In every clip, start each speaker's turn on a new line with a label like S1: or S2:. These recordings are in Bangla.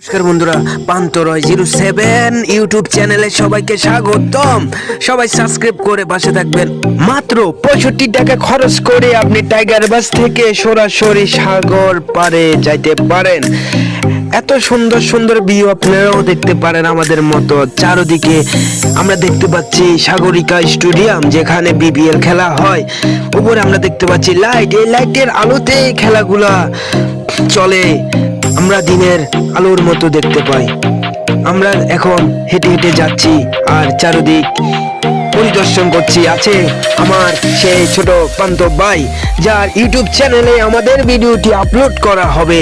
S1: নমস্কার বন্ধুরা, পান্তরয় 07 ইউটিউব চ্যানেলে সবাইকে স্বাগতম। সবাই সাবস্ক্রাইব করে পাশে থাকবেন। মাত্র 65 টাকা খরচ করে আপনি টাইগার বাস থেকে সরাসরি সাগর পারে যাইতে পারেন। এত সুন্দর সুন্দর ভিউ আপনারাও দেখতে পারেন আমাদের মতো। চারদিকে আমরা দেখতে পাচ্ছি সাগরিকা স্টেডিয়াম, যেখানে বিপিএল খেলা হয়। উপরে আমরা দেখতে পাচ্ছি লাইট, এই লাইটের আলোতে খেলাগুলা চলে। আমরা দিনের আলোর মতো দেখতে পাই। আমরা এখন হেঁটে হেঁটে যাচ্ছি আর চারদিক পরিদর্শন করছি। আছে আমার সেই ছোট পান্ত ভাই, যার ইউটিউব চ্যানেলে আমাদের ভিডিওটি আপলোড করা হবে।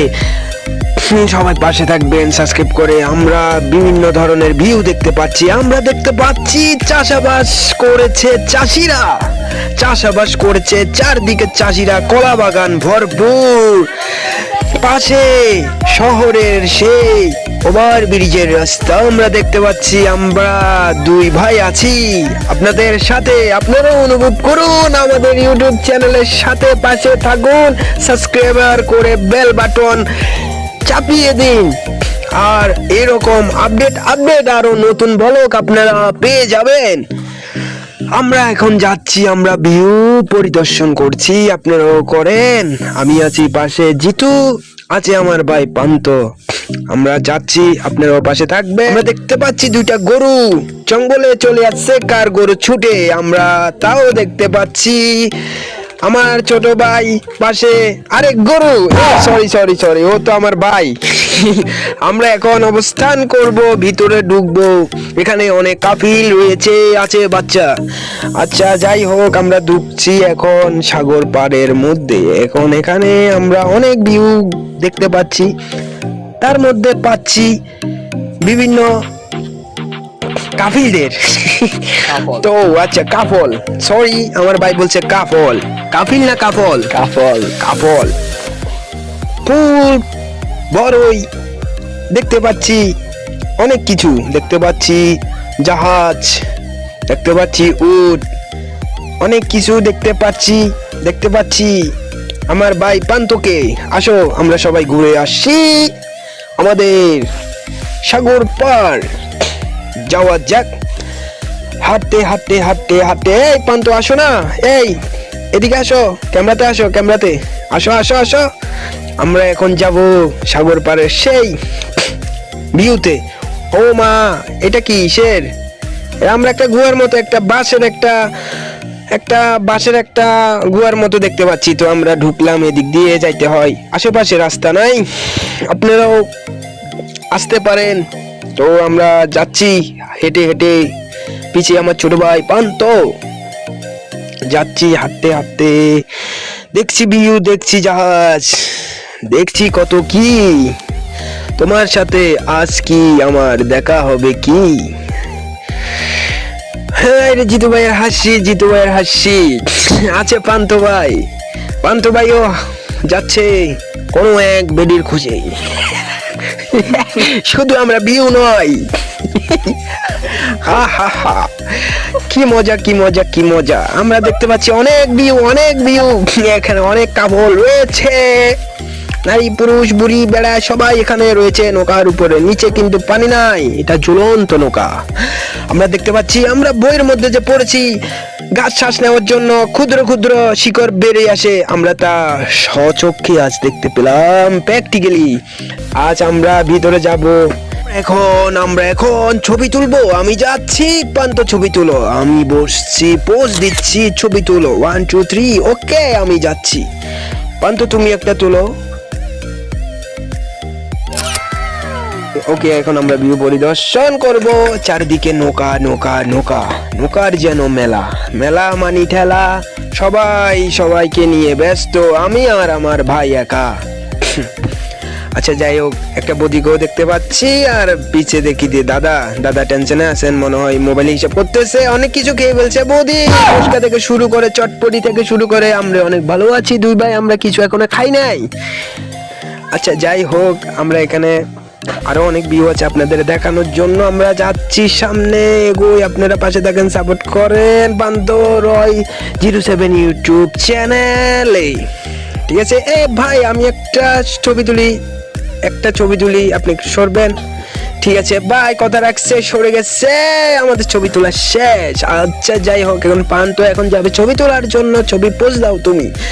S1: সবাই পাশে থাকবেন সাবস্ক্রাইব করে। আমরা বিভিন্ন ধরনের ভিউ দেখতে পাচ্ছি। আমরা দেখতে পাচ্ছি চাষাবাস করেছে চাষিরা, চাষাবাস করেছে চারদিকে চাষিরা, কলা বাগান ভরপুর। পাশে শহরের সেই ওভার ব্রিজের রাস্তা আমরা দেখতে পাচ্ছি। আমরা দুই ভাই আছি আপনাদের সাথে। আপনারাও অনুভব করুন আমাদের ইউটিউব চ্যানেলের সাথে, পাশে থাকুন, সাবস্ক্রাইবার করে বেল বাটন চাপিয়ে দিন। আর এরকম আপডেট আরো নতুন ব্লগ আপনারা পেয়ে যাবেন। আমরা এখন যাচ্ছি, আমরা ভিউ পরিদর্শন করছি, আপনারাও করেন। আমি আছি পাশে, জিতু আছে আমার ভাই পান্ত। আমরা যাচ্ছি, আপনারাও পাশে থাকবে। আমরা দেখতে পাচ্ছি দুইটা গরু জঙ্গলে চলে যাচ্ছে, কার গরু ছুটে। আমরা তাও দেখতে পাচ্ছি। আমার ছোট ভাই পাশে আরেক গরু, সরি ও তো আমার ভাই। আমরা এখন অবস্থান করব, ভিতরে ঢুকবো। এখানে অনেক কাফিল রয়েছে, আছে বাচ্চা। আচ্ছা যাই হোক, আমরা ঢুকছি এখন সাগর পাড়ের মধ্যে। এখন এখানে আমরা অনেক ভিউ দেখতে পাচ্ছি। তার মধ্যে পাচ্ছি বিভিন্ন কাফিলদের। তো আচ্ছা কাফল, সরি আমার ভাই বলছে কাফল, কাফিল না কাফল, কাফল। ফুল বড়ই দেখতে পাচ্ছি, অনেক কিছু দেখতে পাচ্ছি, জাহাজ দেখতে পাচ্ছি, উট, অনেক কিছু দেখতে পাচ্ছি। আমার ভাই পান্তকে, আসো আমরা সবাই ঘুরে আসি আমাদের সাগর পার যাওয়া যাক। হাঁটতে এই পান্ত আসো না, এই এদিকে আসো, ক্যামেরাতে আসো। আমরা এখন যাব সাগর পাড়ের সেই ভিউতে। ও মা, এটা কি কিসের? আমরা একটা গুহার মতো, একটা বাঁশের একটা গুহার মতো দেখতে পাচ্ছি। তো আমরা ঢুকলাম, এদিক দিয়ে যাইতে হয়, আশেপাশে রাস্তা নাই, আপনারাও আসতে পারেন। তো আমরা যাচ্ছি হেঁটে, পিছিয়ে আমার ছোট ভাই পান্ত। যাচ্ছি হাঁটতে, দেখছি ভিউ, দেখছি জাহাজ, দেখছি কত কি। তোমার সাথে আজ কি আমার দেখা হবে কি? হ্যাঁ, জিতু ভাইয়ের হাসি আছে। পান্ত ভাইও যাচ্ছে কোনো এক বেডির খুঁজে। শুধু আমরা ভিউ নয়, কি মজা। আমরা দেখতে পাচ্ছি অনেক ভিউ। এখানে অনেক কাপল রয়েছে, নারী পুরুষ বুড়ি বেড়া সবাই এখানে রয়েছে নৌকার উপরে। নিচে কিন্তু পানি নাই, এটা ঝুলন্ত নৌকা। আমরা দেখতে পাচ্ছি, আমরা বইয়ের মধ্যে যে পড়েছি গাছ শ্বাস নেওয়ার জন্য ক্ষুদ্র শিকড় বেরিয়ে আসে, আমরা তা স্বচক্ষে আজ দেখতে পেলাম, প্র্যাকটিক্যালি। আজ আমরা ভিতরে যাব। আমরা এখন ছবি তুলবো। আমি যাচ্ছি, পান্ত ছবি তুলো। আমি বসছি, পোজ দিচ্ছি, ছবি তুলো। 1 2 3 ওকে, আমি যাচ্ছি। পান্ত তুমি একটা তুলো। ওকে, এখন আমরা ভিউ পরিদর্শন করব। চারদিকে নৌকার যেন মেলা মানি ঠেলা। সবাইকে নিয়ে ব্যস্ত, আমি আর আমার ভাই একা। আচ্ছা যাই হোক, একটা বদিকেও দেখতে পাচ্ছি। আর পিছে দেখি দিয়ে দাদা টেনশনে আছেন মনে হয়, মোবাইলে হিসাব করতেছে। অনেক কিছু খেয়ে ফেলছে বৌদি, ফুচকা থেকে শুরু করে চটপটি থেকে শুরু করে। আমরা অনেক ভালো আছি দুই ভাই, আমরা কিছু এখনো খাই নাই। আচ্ছা যাই হোক, আমরা এখানে আরো অনেক ভিউ আছে আপনাদের দেখানোর জন্য। আমরা যাচ্ছি সামনে, এগোই, আপনারা পাশে থাকেন, সাপোর্ট করেন পান্তরয় 07 ইউটিউব চ্যানেলে। ঠিক আছে, এ ভাই আমি একটা ছবি তুলি। একটা ছবি তুলি, আপনি সরবেন। ঠিক আছে ভাই, কথা রাখছে, সরে গেছে, আমাদের ছবি তোলা শেষ। আচ্ছা যাই হোক, এখন পান তো এখন যাবে ছবি তোলার জন্য, ছবি পোজ দাও তুমি।